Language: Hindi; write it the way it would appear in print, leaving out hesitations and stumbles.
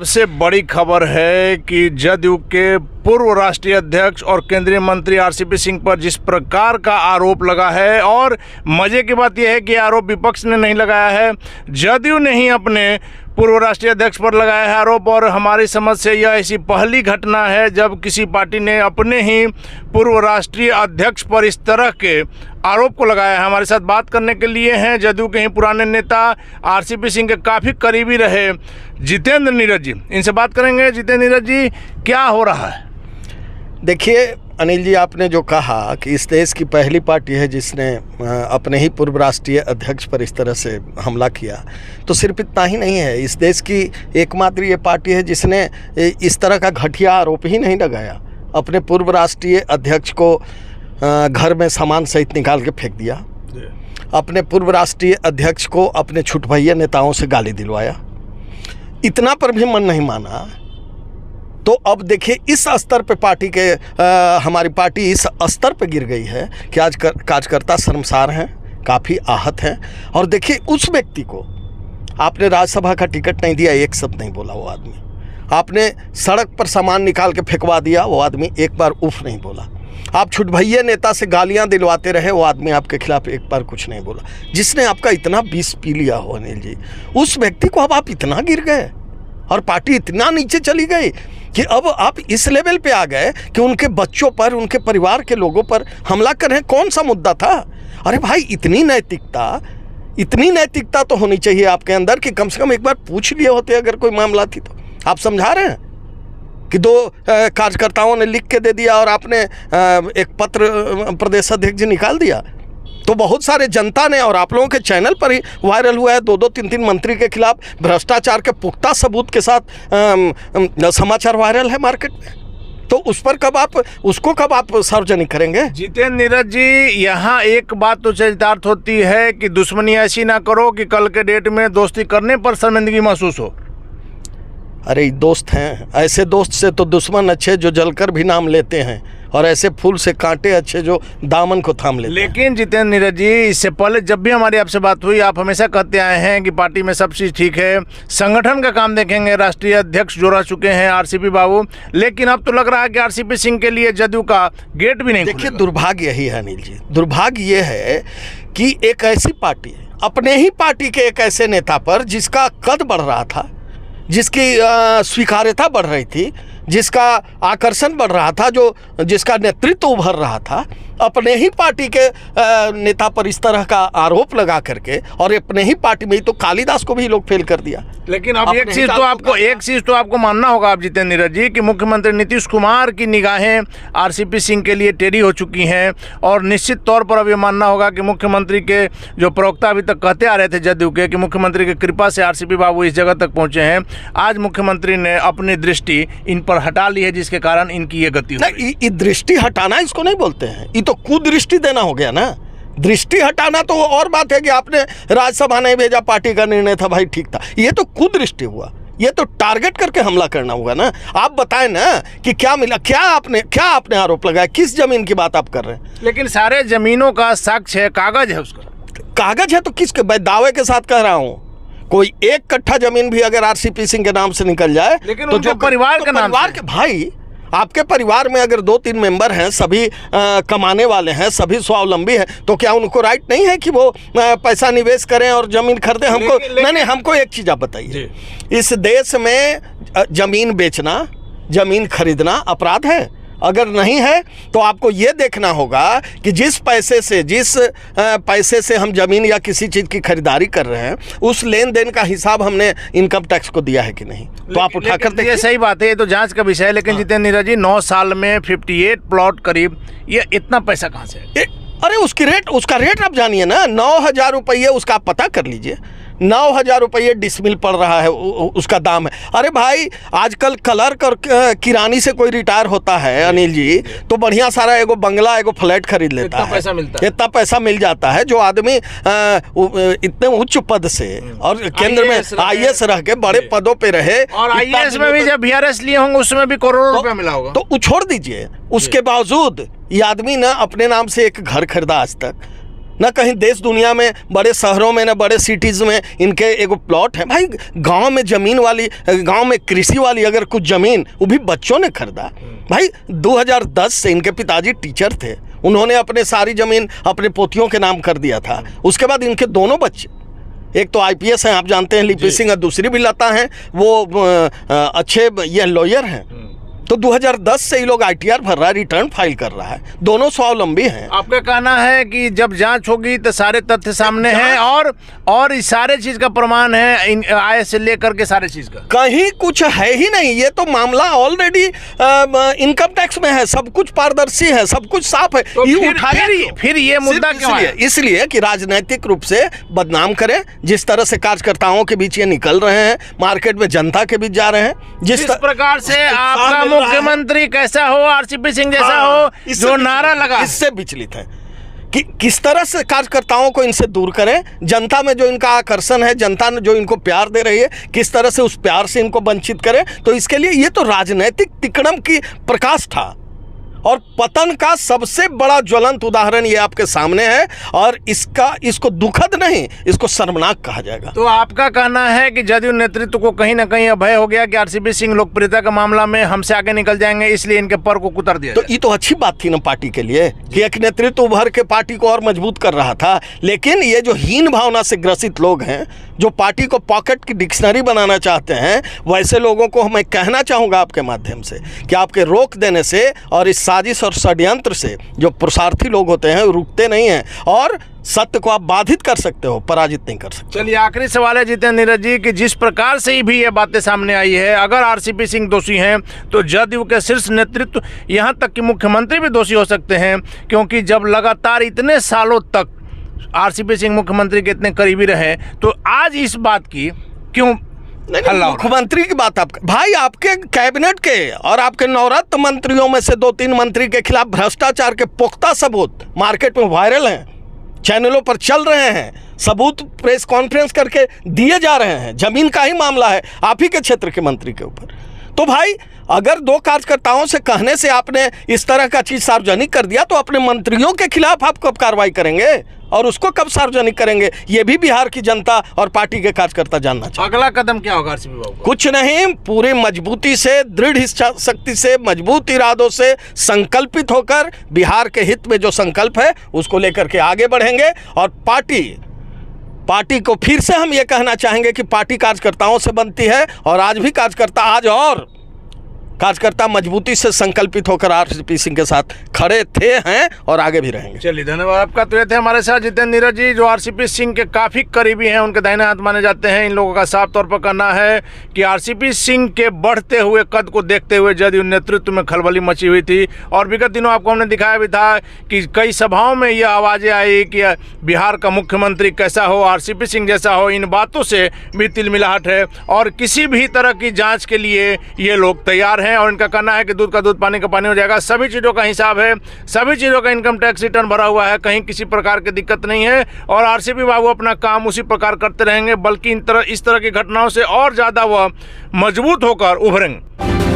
सबसे बड़ी खबर है कि जदयू के पूर्व राष्ट्रीय अध्यक्ष और केंद्रीय मंत्री आरसीपी सिंह पर जिस प्रकार का आरोप लगा है, और मजे की बात यह है कि आरोप विपक्ष ने नहीं लगाया है, जदयू ने ही अपने पूर्व राष्ट्रीय अध्यक्ष पर लगाया है आरोप। और हमारी समझ से यह ऐसी पहली घटना है जब किसी पार्टी ने अपने ही पूर्व राष्ट्रीय अध्यक्ष पर इस तरह के आरोप को लगाया है। हमारे साथ बात करने के लिए हैं जदयू के ही पुराने नेता, आरसीपी सिंह के काफ़ी करीबी रहे जितेंद्र नीरज जी। इनसे बात करेंगे। जितेंद्र नीरज जी, क्या हो रहा है? देखिए अनिल जी, आपने जो कहा कि इस देश की पहली पार्टी है जिसने अपने ही पूर्व राष्ट्रीय अध्यक्ष पर इस तरह से हमला किया, तो सिर्फ इतना ही नहीं है, इस देश की एकमात्र ये पार्टी है जिसने इस तरह का घटिया आरोप ही नहीं लगाया। अपने पूर्व राष्ट्रीय अध्यक्ष को घर में सामान सहित निकाल के फेंक दिया, अपने पूर्व राष्ट्रीय अध्यक्ष को अपने छुटभैया नेताओं से गाली दिलवाया। इतना पर भी मन नहीं माना तो अब देखिए इस स्तर पे पार्टी के हमारी पार्टी इस स्तर पे गिर गई है कि आज कार्यकर्ता शर्मसार हैं, काफ़ी आहत हैं। और देखिए उस व्यक्ति को आपने राज्यसभा का टिकट नहीं दिया, एक शब्द नहीं बोला वो आदमी। आपने सड़क पर सामान निकाल के फेंकवा दिया, वो आदमी एक बार उफ नहीं बोला। आप छुटभैया नेता से गालियां दिलवाते रहे, वो आदमी आपके खिलाफ एक बार कुछ नहीं बोला। जिसने आपका इतना विष पी लिया हो अनिल जी, उस व्यक्ति को अब आप इतना गिर गए और पार्टी इतना नीचे चली गई कि अब आप इस लेवल पे आ गए कि उनके बच्चों पर, उनके परिवार के लोगों पर हमला कर रहे हैं। कौन सा मुद्दा था? अरे भाई, इतनी नैतिकता तो होनी चाहिए आपके अंदर कि कम से कम एक बार पूछ लिए होते अगर कोई मामला थी तो। आप समझा रहे हैं कि दो कार्यकर्ताओं ने लिख के दे दिया और आपने एक पत्र प्रदेश अध्यक्ष जी निकाल दिया, तो बहुत सारे जनता ने और आप लोगों के चैनल पर ही वायरल हुआ है। 2-2, 3-3 मंत्री के खिलाफ भ्रष्टाचार के पुख्ता सबूत के साथ समाचार वायरल है मार्केट में। तो उस पर उसको कब आप सार्वजनिक करेंगे? जितेंद्र नीरज जी, यहाँ एक बात तो चरितार्थ होती है कि दुश्मनी ऐसी ना करो कि कल के डेट में दोस्ती करने पर शर्मिंदगी महसूस हो। अरे दोस्त हैं, ऐसे दोस्त से तो दुश्मन अच्छे जो जलकर भी नाम लेते हैं, और ऐसे फूल से कांटे अच्छे जो दामन को थाम लेते हैं। लेकिन जितेंद्र नीरज जी, इससे पहले जब भी हमारी आपसे बात हुई, आप हमेशा कहते आए हैं कि पार्टी में सब चीज़ ठीक है, संगठन का काम देखेंगे, राष्ट्रीय अध्यक्ष जोड़ा चुके हैं आरसीपी बाबू, लेकिन अब तो लग रहा है कि आरसीपी सिंह के लिए जदयू का गेट भी नहीं। देखिए दुर्भाग्य यही है अनिल जी, दुर्भाग्य ये है कि एक ऐसी पार्टी, अपने ही पार्टी के एक ऐसे नेता पर जिसका कद बढ़ रहा था, जिसकी स्वीकार्यता बढ़ रही थी, जिसका आकर्षण बढ़ रहा था, जिसका नेतृत्व उभर रहा था, अपने ही पार्टी के नेता पर इस तरह का आरोप लगा करके, और अपने ही पार्टी में ही तो कालिदास को भी लोग फेल कर दिया। लेकिन अब एक चीज़ तो आपको मानना होगा आप जितेंद्र नीरज जी कि मुख्यमंत्री नीतीश कुमार की निगाहें आरसीपी सिंह के लिए टेढ़ी हो चुकी हैं, और निश्चित तौर पर अब ये मानना होगा कि मुख्यमंत्री के जो प्रवक्ता अभी तक कहते आ रहे थे जदयू के कि मुख्यमंत्री की कृपा से आरसीपी बाबू इस जगह तक पहुंचे हैं, आज मुख्यमंत्री ने अपनी दृष्टि इन पर हटा ली है, जिसके कारण इनकी ये गति हो गई। दृष्टि हटाना इसको नहीं बोलते हैं, तो कुदृष्टि देना हो गया ना। दृष्टि हटाना तो और बात है कि आपने राज्यसभा नहीं भेजा, पार्टी का निर्णय था, भाई ठीक था, ये तो कुदृष्टि हुआ, ये तो टारगेट करके हमला करना होगा ना। आप बताएं ना कि क्या मिला, क्या आपने आरोप लगाया, किस जमीन की बात आप कर रहे हैं? लेकिन सारे जमीनों का साक्ष्य है, कागज है, उसका कागज है, तो किसके दावे के साथ कह रहा हूँ, कोई 1 कट्ठा जमीन भी अगर आरसीपी सिंह के नाम से निकल जाए, लेकिन तो जो परिवार का नाम के भाई, आपके परिवार में अगर 2-3 मेंबर हैं, सभी कमाने वाले हैं, सभी स्वावलंबी हैं, तो क्या उनको राइट नहीं है कि वो पैसा निवेश करें और जमीन खरीदें? नहीं, हमको एक चीज़ आप बताइए, इस देश में जमीन बेचना, जमीन खरीदना अपराध है? अगर नहीं है तो आपको ये देखना होगा कि जिस पैसे से हम जमीन या किसी चीज़ की खरीदारी कर रहे हैं, उस लेन देन का हिसाब हमने इनकम टैक्स को दिया है कि नहीं, तो आप उठा कर देखिए। ये सही बात है, ये तो जांच का विषय है। लेकिन जितेंद्र नीरज जी, 9 साल में 58 प्लॉट करीब, ये इतना पैसा कहाँ से है? अरे उसका रेट आप जानिए ना, 9,000 रुपये उसका आप पता कर लीजिए। 9,000 रुपये डिसमिल पड़ रहा है, उसका दाम है। अरे भाई, आजकल क्लर्क और किरानी से कोई रिटायर होता है अनिल जी, तो बढ़िया सारा एगो बंगला, एगो फ्लैट खरीद लेता है, इतना पैसा मिल जाता है। जो आदमी इतने उच्च पद से और केंद्र में IAS रह के बड़े पदों पे रहे, और IAS में भी जब VRS लिए होंगे उसमें भी करोड़ों रुपया मिला होगा, तो छोड़ दीजिए। उसके बावजूद ये आदमी ना अपने नाम से एक घर खरीदा आज तक, ना कहीं देश दुनिया में बड़े शहरों में, ना बड़े सिटीज़ में इनके एगो प्लॉट है। भाई गांव में ज़मीन वाली, गांव में कृषि वाली अगर कुछ ज़मीन वो भी बच्चों ने खरीदा। भाई 2010 से इनके पिताजी टीचर थे, उन्होंने अपने सारी ज़मीन अपने पोतियों के नाम कर दिया था। उसके बाद इनके दोनों बच्चे, एक तो IPS हैं आप जानते हैं लिपि सिंह, और दूसरी भी लता हैं, वो अच्छे ये लॉयर हैं। तो 2010 से ये लोग ITR भर रहा है, रिटर्न फाइल कर रहा है, दोनों स्वावलंबी हैं। आपका कहना है कि जब जांच होगी तो सारे तथ्य सामने हैं और इस सारे चीज का प्रमाण है, आय से लेकर के सारे चीज का कहीं कुछ है ही नहीं। ये तो मामला ऑलरेडी इनकम टैक्स में है, सब कुछ पारदर्शी है, सब कुछ साफ है। तो फिर ये मुद्दा क्यों है? इसलिए कि राजनीतिक रूप से बदनाम करें। जिस तरह से कार्यकर्ताओं के बीच ये निकल रहे हैं, मार्केट में जनता के बीच जा रहे हैं, जिस प्रकार से आपका मुख्यमंत्री कैसा हो, RCP सिंह जैसा हो, जो नारा लगा, इससे विचलित है कि किस तरह से कार्यकर्ताओं को इनसे दूर करें। जनता में जो इनका आकर्षण है, जनता ने जो इनको प्यार दे रही है, किस तरह से उस प्यार से इनको वंचित करें। तो इसके लिए ये तो राजनीतिक तिकड़म की प्रकाश था, और पतन का सबसे बड़ा ज्वलंत उदाहरण ये आपके सामने है। और इसको दुखद नहीं, इसको शर्मनाक कहा जाएगा। तो आपका कहना है कि जदयू नेतृत्व को कहीं ना कहीं भय हो गया कि RCP सिंह लोकप्रियता के मामला में हमसे आगे निकल जाएंगे, इसलिए इनके पर को कुतर दिया। तो ये तो अच्छी बात थी ना पार्टी के लिए कि एक नेतृत्व उभर के पार्टी को और मजबूत कर रहा था। लेकिन ये जो हीन भावना से ग्रसित लोग हैं, जो पार्टी को पॉकेट की डिक्शनरी बनाना चाहते हैं, वैसे लोगों को मैं कहना चाहूँगा आपके माध्यम से कि आपके रोक देने से और इस साजिश और षड्यंत्र से जो पुरुषार्थी लोग होते हैं रुकते नहीं हैं, और सत्य को आप बाधित कर सकते हो, पराजित नहीं कर सकते। चलिए आखिरी सवाल है जितेंद्र नीरज जी कि जिस प्रकार से भी ये बातें सामने आई है, अगर RCP सिंह दोषी हैं तो जदयू के शीर्ष नेतृत्व यहाँ तक कि मुख्यमंत्री भी दोषी हो सकते हैं, क्योंकि जब लगातार इतने सालों तक RCP सिंह मुख्यमंत्री के इतने करीबी रहे, तो आज इस बात की क्यों मुख्यमंत्री की बात आप भाई, आपके कैबिनेट के और आपके नवरत्न मंत्रियों में से 2-3 मंत्री के खिलाफ भ्रष्टाचार के पुख्ता सबूत मार्केट में वायरल हैं, चैनलों पर चल रहे हैं, सबूत प्रेस कॉन्फ्रेंस करके दिए जा रहे हैं। जमीन का ही मामला है आप ही के क्षेत्र के मंत्री के ऊपर। तो भाई अगर 2 कार्यकर्ताओं से कहने से आपने इस तरह का चीज सार्वजनिक कर दिया, तो अपने मंत्रियों के खिलाफ आप कब कार्रवाई करेंगे और उसको कब सार्वजनिक करेंगे? ये भी बिहार की जनता और पार्टी के कार्यकर्ता जानना चाहिए। अगला कदम क्या होगा RCP बाबू? कुछ नहीं, पूरी मजबूती से, दृढ़ इच्छा शक्ति से, मजबूत इरादों से संकल्पित होकर बिहार के हित में जो संकल्प है उसको लेकर के आगे बढ़ेंगे। और पार्टी को फिर से हम ये कहना चाहेंगे कि पार्टी कार्यकर्ताओं से बनती है, और आज भी कार्यकर्ता मजबूती से संकल्पित होकर RCP सिंह के साथ खड़े थे, हैं और आगे भी रहेंगे। चलिए धन्यवाद आपका। तो ये थे हमारे साथ जितेंद्र नीरज जी, जो RCP सिंह के काफ़ी करीबी हैं, उनके दाहिने हाथ माने जाते हैं। इन लोगों का साफ तौर पर कहना है कि RCP सिंह के बढ़ते हुए कद को देखते हुए जदयू नेतृत्व में खलबली मची हुई थी, और विगत दिनों आपको हमने दिखाया भी था कि कई सभाओं में ये आवाज़ें आई कि बिहार का मुख्यमंत्री कैसा हो, RCP सिंह जैसा हो। इन बातों से भी तिलमिलाहट है, और किसी भी तरह की जाँच के लिए ये लोग तैयार हैं, और इनका कहना है कि दूध का दूध पानी का पानी हो जाएगा। सभी चीज़ों का हिसाब है, सभी चीज़ों का इनकम टैक्स रिटर्न भरा हुआ है, कहीं किसी प्रकार की दिक्कत नहीं है, और RCP बाबू अपना काम उसी प्रकार करते रहेंगे, बल्कि इस तरह की घटनाओं से और ज़्यादा वह मजबूत होकर उभरेंगे।